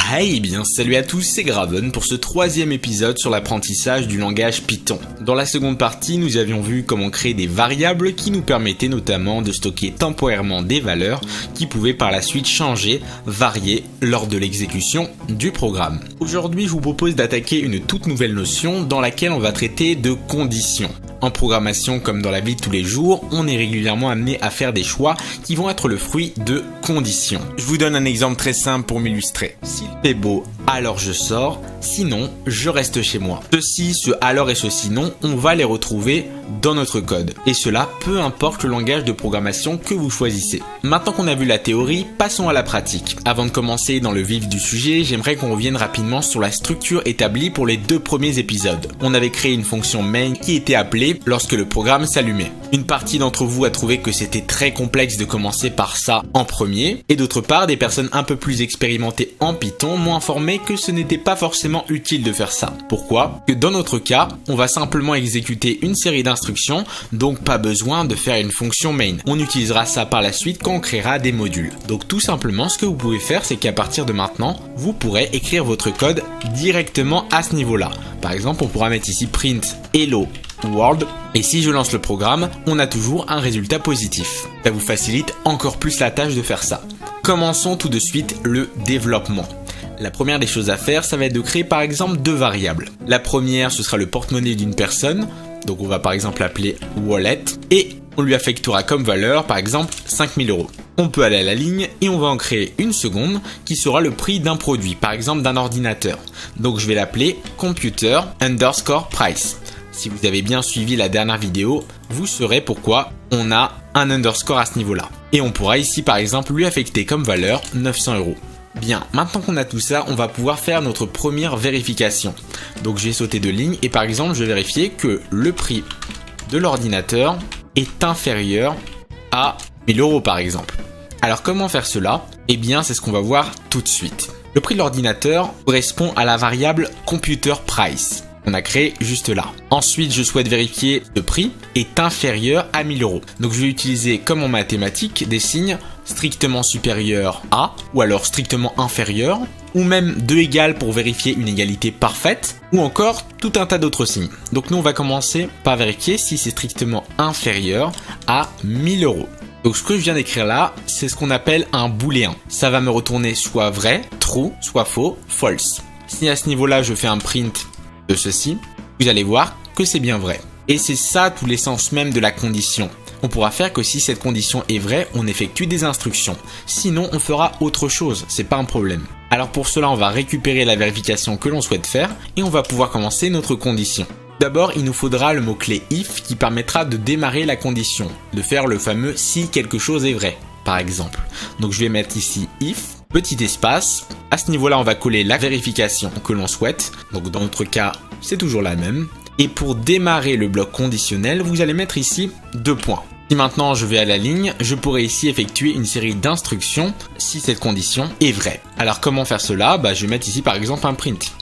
Hey bien salut à tous, c'est Graven pour ce troisième épisode sur l'apprentissage du langage Python. Dans la seconde partie, nous avions vu comment créer des variables qui nous permettaient notamment de stocker temporairement des valeurs qui pouvaient par la suite changer, varier lors de l'exécution du programme. Aujourd'hui, je vous propose d'attaquer une toute nouvelle notion dans laquelle on va traiter de conditions. En programmation comme dans la vie de tous les jours, on est régulièrement amené à faire des choix qui vont être le fruit de conditions. Je vous donne un exemple très simple pour m'illustrer. S'il fait beau, alors je sors, sinon je reste chez moi. Ceci, ce alors et ce sinon, on va les retrouver dans notre code. Et cela, peu importe le langage de programmation que vous choisissez. Maintenant qu'on a vu la théorie, passons à la pratique. Avant de commencer dans le vif du sujet, j'aimerais qu'on revienne rapidement sur la structure établie pour les deux premiers épisodes. On avait créé une fonction main qui était appelée lorsque le programme s'allumait. Une partie d'entre vous a trouvé que c'était très complexe de commencer par ça en premier, et d'autre part, des personnes un peu plus expérimentées en Python m'ont informé que ce n'était pas forcément utile de faire ça. Pourquoi ? Que dans notre cas, on va simplement exécuter une série d'instructions, donc pas besoin de faire une fonction main. On utilisera ça par la suite quand on créera des modules. Donc tout simplement, ce que vous pouvez faire, c'est qu'à partir de maintenant, vous pourrez écrire votre code directement à ce niveau-là. Par exemple, on pourra mettre ici print hello world, et si je lance le programme, on a toujours un résultat positif. Ça vous facilite encore plus la tâche de faire ça. Commençons tout de suite le développement. La première des choses à faire, ça va être de créer par exemple deux variables. La première, ce sera le porte-monnaie d'une personne, donc on va par exemple l'appeler wallet, et on lui affectera comme valeur par exemple 5000 €. On peut aller à la ligne et on va en créer une seconde qui sera le prix d'un produit, par exemple d'un ordinateur. Donc je vais l'appeler computer_price. Si vous avez bien suivi la dernière vidéo, vous saurez pourquoi on a un underscore à ce niveau-là. Et on pourra ici par exemple lui affecter comme valeur 900 €. Bien, maintenant qu'on a tout ça, on va pouvoir faire notre première vérification. Donc je vais sauter de ligne et par exemple je vais vérifier que le prix de l'ordinateur est inférieur à 1000 € par exemple. Alors comment faire cela ? Eh bien c'est ce qu'on va voir tout de suite. Le prix de l'ordinateur correspond à la variable computer_price. On a créé juste là. Ensuite, je souhaite vérifier le prix est inférieur à 1000 €. Donc je vais utiliser comme en mathématiques des signes strictement supérieurs à, ou alors strictement inférieur, ou même 2 égales pour vérifier une égalité parfaite, ou encore tout un tas d'autres signes. Donc nous on va commencer par vérifier si c'est strictement inférieur à 1000 €. Donc ce que je viens d'écrire là, c'est ce qu'on appelle un booléen. Ça va me retourner soit vrai, true, soit faux, false. Si à ce niveau-là je fais un print de ceci, vous allez voir que c'est bien vrai. Et c'est ça tout l'essence même de la condition. On pourra faire que si cette condition est vraie, on effectue des instructions. Sinon, on fera autre chose, c'est pas un problème. Alors pour cela, on va récupérer la vérification que l'on souhaite faire et on va pouvoir commencer notre condition. D'abord, il nous faudra le mot-clé if qui permettra de démarrer la condition, de faire le fameux si quelque chose est vrai, par exemple. Donc je vais mettre ici if, petit espace. À ce niveau-là, on va coller la vérification que l'on souhaite. Donc dans notre cas, c'est toujours la même. Et pour démarrer le bloc conditionnel, vous allez mettre ici 2 points. Si maintenant je vais à la ligne, je pourrais ici effectuer une série d'instructions si cette condition est vraie. Alors comment faire cela ? Je vais mettre ici par exemple un print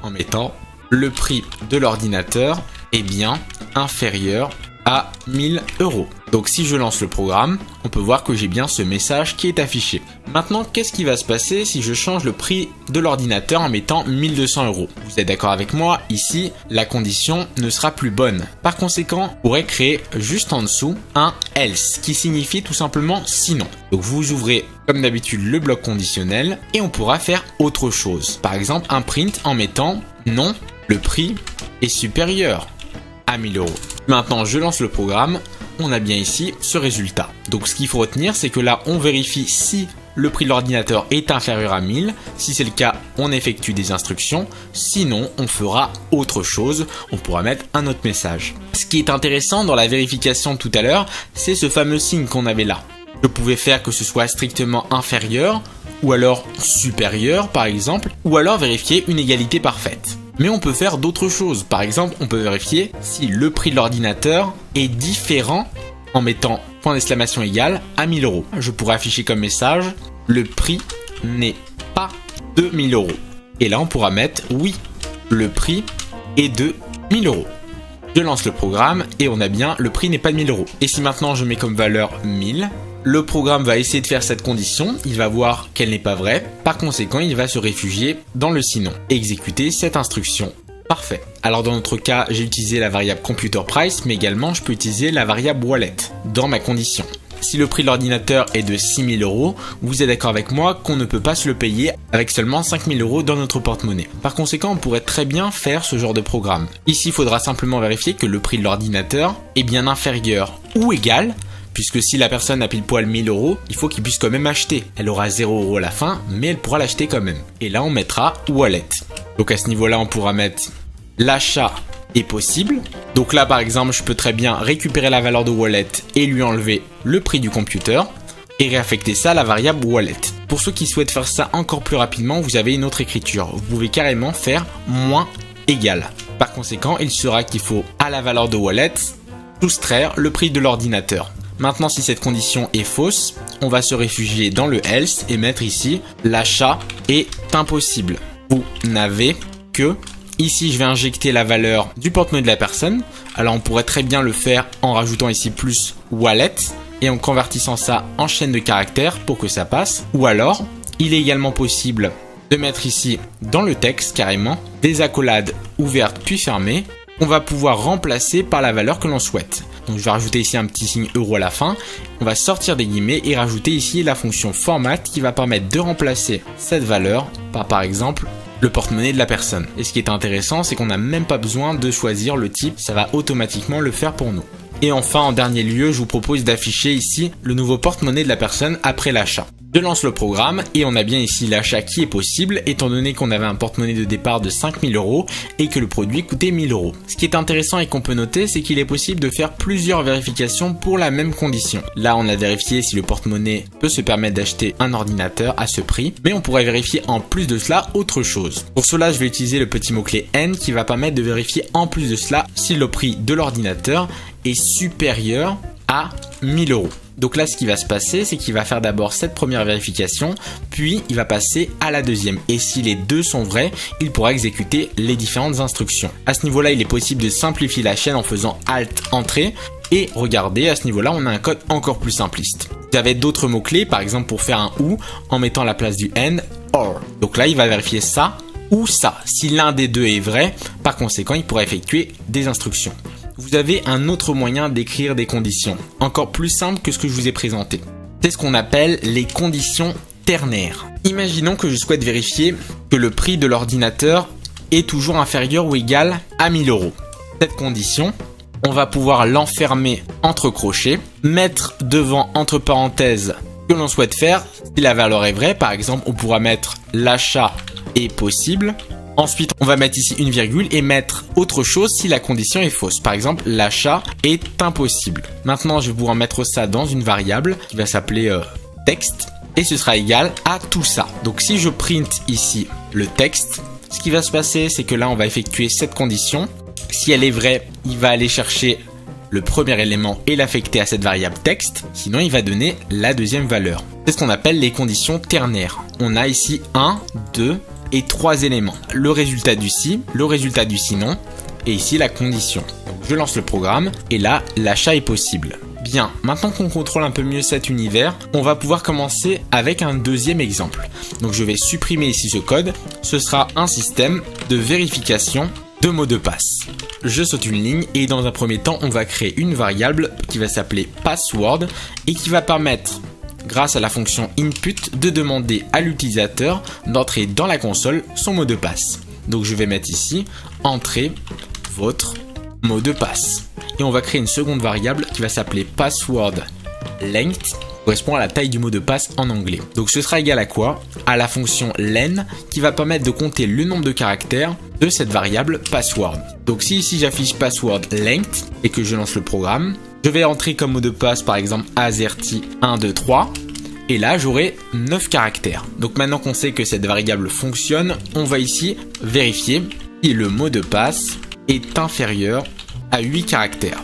en mettant le prix de l'ordinateur est bien inférieur à 1000 €. Donc si je lance le programme, on peut voir que j'ai bien ce message qui est affiché. Maintenant, qu'est-ce qui va se passer si je change le prix de l'ordinateur en mettant 1200 €? Vous êtes d'accord avec moi, ici, la condition ne sera plus bonne. Par conséquent, on pourrait créer juste en dessous un else, qui signifie tout simplement sinon. Donc vous ouvrez comme d'habitude le bloc conditionnel et on pourra faire autre chose. Par exemple, un print en mettant non, le prix est supérieur à 1000 €. Maintenant, je lance le programme, on a bien ici ce résultat. Donc ce qu'il faut retenir, c'est que là, on vérifie si le prix de l'ordinateur est inférieur à 1000. Si c'est le cas, on effectue des instructions. Sinon, on fera autre chose. On pourra mettre un autre message. Ce qui est intéressant dans la vérification tout à l'heure, c'est ce fameux signe qu'on avait là. Je pouvais faire que ce soit strictement inférieur, ou alors supérieur par exemple, ou alors vérifier une égalité parfaite. Mais on peut faire d'autres choses. Par exemple, on peut vérifier si le prix de l'ordinateur est différent en mettant point d'exclamation égal à 1000 €. Je pourrais afficher comme message le prix n'est pas de 1000 €. Et là, on pourra mettre oui, le prix est de 1000 €. Je lance le programme et on a bien le prix n'est pas de 1000 €. Et si maintenant je mets comme valeur 1000, Le programme va essayer de faire cette condition, il va voir qu'elle n'est pas vraie, par conséquent il va se réfugier dans le sinon et exécuter cette instruction. Parfait. Alors dans notre cas, j'ai utilisé la variable computerPrice, mais également je peux utiliser la variable wallet dans ma condition. Si le prix de l'ordinateur est de 6 000 €, vous êtes d'accord avec moi qu'on ne peut pas se le payer avec seulement 5 000 € dans notre porte-monnaie. Par conséquent, on pourrait très bien faire ce genre de programme. Ici, il faudra simplement vérifier que le prix de l'ordinateur est bien inférieur ou égal, puisque si la personne a pile poil 1 000 €, il faut qu'il puisse quand même acheter. Elle aura 0 € à la fin, mais elle pourra l'acheter quand même. Et là, on mettra wallet. Donc à ce niveau-là, on pourra mettre l'achat est possible. Donc là par exemple je peux très bien récupérer la valeur de wallet et lui enlever le prix du computer et réaffecter ça à la variable wallet. Pour ceux qui souhaitent faire ça encore plus rapidement, vous avez une autre écriture. Vous pouvez carrément faire moins égal. Par conséquent, il sera qu'il faut à la valeur de wallet soustraire le prix de l'ordinateur. Maintenant, si cette condition est fausse, on va se réfugier dans le else et mettre ici l'achat est impossible. Vous n'avez que... Ici, je vais injecter la valeur du porte-monnaie de la personne. Alors, on pourrait très bien le faire en rajoutant ici plus wallet et en convertissant ça en chaîne de caractères pour que ça passe. Ou alors, il est également possible de mettre ici dans le texte carrément des accolades ouvertes puis fermées. On va pouvoir remplacer par la valeur que l'on souhaite. Donc, je vais rajouter ici un petit signe euro à la fin. On va sortir des guillemets et rajouter ici la fonction format qui va permettre de remplacer cette valeur par exemple, le porte-monnaie de la personne. Et ce qui est intéressant, c'est qu'on n'a même pas besoin de choisir le type, ça va automatiquement le faire pour nous. Et enfin, en dernier lieu, je vous propose d'afficher ici le nouveau porte-monnaie de la personne après l'achat. Je lance le programme et on a bien ici l'achat qui est possible étant donné qu'on avait un porte-monnaie de départ de 5 000 € et que le produit coûtait 1 000 €. Ce qui est intéressant et qu'on peut noter, c'est qu'il est possible de faire plusieurs vérifications pour la même condition. Là, on a vérifié si le porte-monnaie peut se permettre d'acheter un ordinateur à ce prix, mais on pourrait vérifier en plus de cela autre chose. Pour cela, je vais utiliser le petit mot-clé N qui va permettre de vérifier en plus de cela si le prix de l'ordinateur est supérieur à 1 000 €. Donc là, ce qui va se passer, c'est qu'il va faire d'abord cette première vérification, puis il va passer à la deuxième. Et si les deux sont vrais, il pourra exécuter les différentes instructions. À ce niveau-là, il est possible de simplifier la chaîne en faisant Alt Entrée. Et regardez, à ce niveau-là, on a un code encore plus simpliste. Vous avez d'autres mots-clés, par exemple pour faire un OU, en mettant à la place du N, OR. Donc là, il va vérifier ça ou ça. Si l'un des deux est vrai, par conséquent, il pourra effectuer des instructions. Vous avez un autre moyen d'écrire des conditions, encore plus simple que ce que je vous ai présenté. C'est ce qu'on appelle les conditions ternaires. Imaginons que je souhaite vérifier que le prix de l'ordinateur est toujours inférieur ou égal à 1 000 €. Cette condition, on va pouvoir l'enfermer entre crochets, mettre devant entre parenthèses ce que l'on souhaite faire. Si la valeur est vraie, par exemple, on pourra mettre l'achat est possible. Ensuite, on va mettre ici une virgule et mettre autre chose si la condition est fausse. Par exemple, l'achat est impossible. Maintenant, je vais pouvoir mettre ça dans une variable qui va s'appeler texte et ce sera égal à tout ça. Donc, si je print ici le texte, ce qui va se passer, c'est que là, on va effectuer cette condition. Si elle est vraie, il va aller chercher le premier élément et l'affecter à cette variable texte. Sinon, il va donner la deuxième valeur. C'est ce qu'on appelle les conditions ternaires. On a ici 1, 2... et 3 éléments. Le résultat du si, le résultat du sinon et ici la condition. Donc, je lance le programme et là, l'achat est possible. Bien, maintenant qu'on contrôle un peu mieux cet univers, on va pouvoir commencer avec un deuxième exemple. Donc je vais supprimer ici ce code. Ce sera un système de vérification de mots de passe. Je saute une ligne et dans un premier temps, on va créer une variable qui va s'appeler password et qui va permettre grâce à la fonction input de demander à l'utilisateur d'entrer dans la console son mot de passe. Donc je vais mettre ici entrez votre mot de passe. Et on va créer une seconde variable qui va s'appeler password length, qui correspond à la taille du mot de passe en anglais. Donc ce sera égal à quoi? À la fonction len qui va permettre de compter le nombre de caractères de cette variable password. Donc si ici j'affiche password length et que je lance le programme, je vais entrer comme mot de passe par exemple AZERTY123 et là j'aurai 9 caractères. Donc maintenant qu'on sait que cette variable fonctionne, on va ici vérifier si le mot de passe est inférieur à 8 caractères.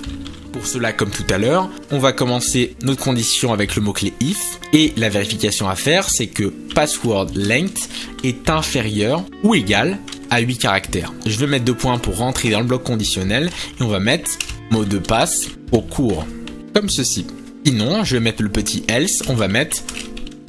Pour cela, comme tout à l'heure, on va commencer notre condition avec le mot-clé if et la vérification à faire, c'est que password length est inférieur ou égal à 8 caractères. Je vais mettre 2 points pour rentrer dans le bloc conditionnel et on va mettre mot de passe au court, comme ceci. Sinon, je vais mettre le petit else, on va mettre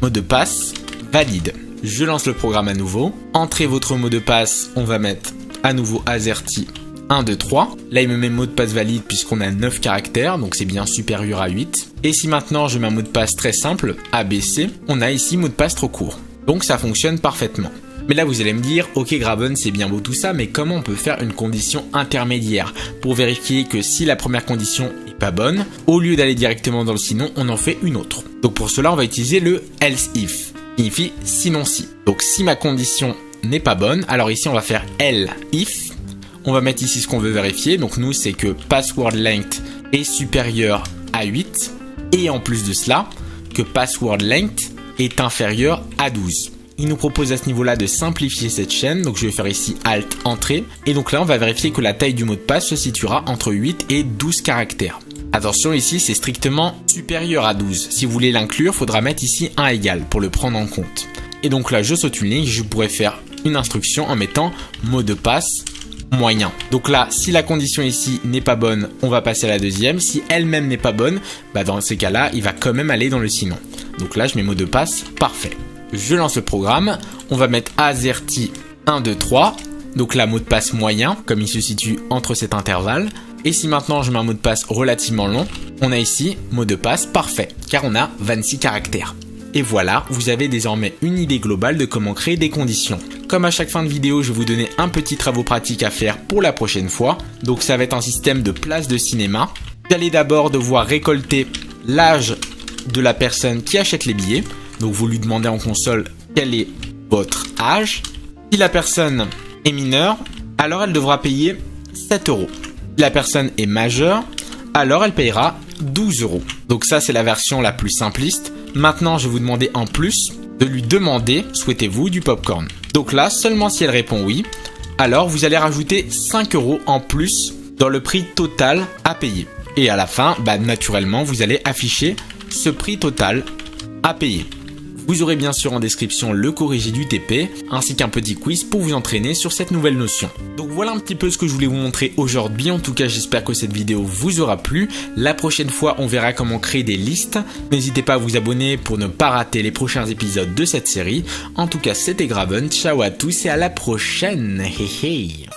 mot de passe valide. Je lance le programme à nouveau. Entrez votre mot de passe, on va mettre à nouveau AZERTY 1, 2, 3. Là, il me met mot de passe valide puisqu'on a 9 caractères, donc c'est bien supérieur à 8. Et si maintenant je mets un mot de passe très simple, ABC, on a ici mot de passe trop court. Donc ça fonctionne parfaitement. Mais là, vous allez me dire, ok Graven, c'est bien beau tout ça, mais comment on peut faire une condition intermédiaire pour vérifier que si la première condition est pas bonne, au lieu d'aller directement dans le sinon, on en fait une autre. Donc pour cela, on va utiliser le else if, qui signifie sinon si. Donc si ma condition n'est pas bonne, alors ici on va faire else if. On va mettre ici ce qu'on veut vérifier. Donc nous, c'est que password length est supérieur à 8. Et en plus de cela, que password length est inférieur à 12. Il nous propose à ce niveau-là de simplifier cette chaîne. Donc je vais faire ici Alt Entrée. Et donc là, on va vérifier que la taille du mot de passe se situera entre 8 et 12 caractères. Attention, ici, c'est strictement supérieur à 12. Si vous voulez l'inclure, il faudra mettre ici un égal pour le prendre en compte. Et donc là, je saute une ligne. Je pourrais faire une instruction en mettant mot de passe moyen. Donc là, si la condition ici n'est pas bonne, on va passer à la deuxième. Si elle-même n'est pas bonne, dans ces cas-là, il va quand même aller dans le sinon. Donc là, je mets mot de passe parfait. Je lance le programme. On va mettre AZERTY 1, 2, 3. Donc là, mot de passe moyen, comme il se situe entre cet intervalle. Et si maintenant je mets un mot de passe relativement long, on a ici mot de passe parfait, car on a 26 caractères. Et voilà, vous avez désormais une idée globale de comment créer des conditions. Comme à chaque fin de vidéo, je vais vous donner un petit travaux pratique à faire pour la prochaine fois. Donc ça va être un système de place de cinéma. Vous allez d'abord devoir récolter l'âge de la personne qui achète les billets. Donc vous lui demandez en console quel est votre âge. Si la personne est mineure, alors elle devra payer 7 €. Si la personne est majeure, alors elle payera 12 €. Donc ça, c'est la version la plus simpliste. Maintenant, je vais vous demander en plus de lui demander, souhaitez-vous du popcorn? Donc là, seulement si elle répond oui, alors vous allez rajouter 5 € en plus dans le prix total à payer. Et à la fin, naturellement, vous allez afficher ce prix total à payer. Vous aurez bien sûr en description le corrigé du TP, ainsi qu'un petit quiz pour vous entraîner sur cette nouvelle notion. Donc voilà un petit peu ce que je voulais vous montrer aujourd'hui. En tout cas, j'espère que cette vidéo vous aura plu. La prochaine fois, on verra comment créer des listes. N'hésitez pas à vous abonner pour ne pas rater les prochains épisodes de cette série. En tout cas, c'était Graven. Ciao à tous et à la prochaine. Hey hey.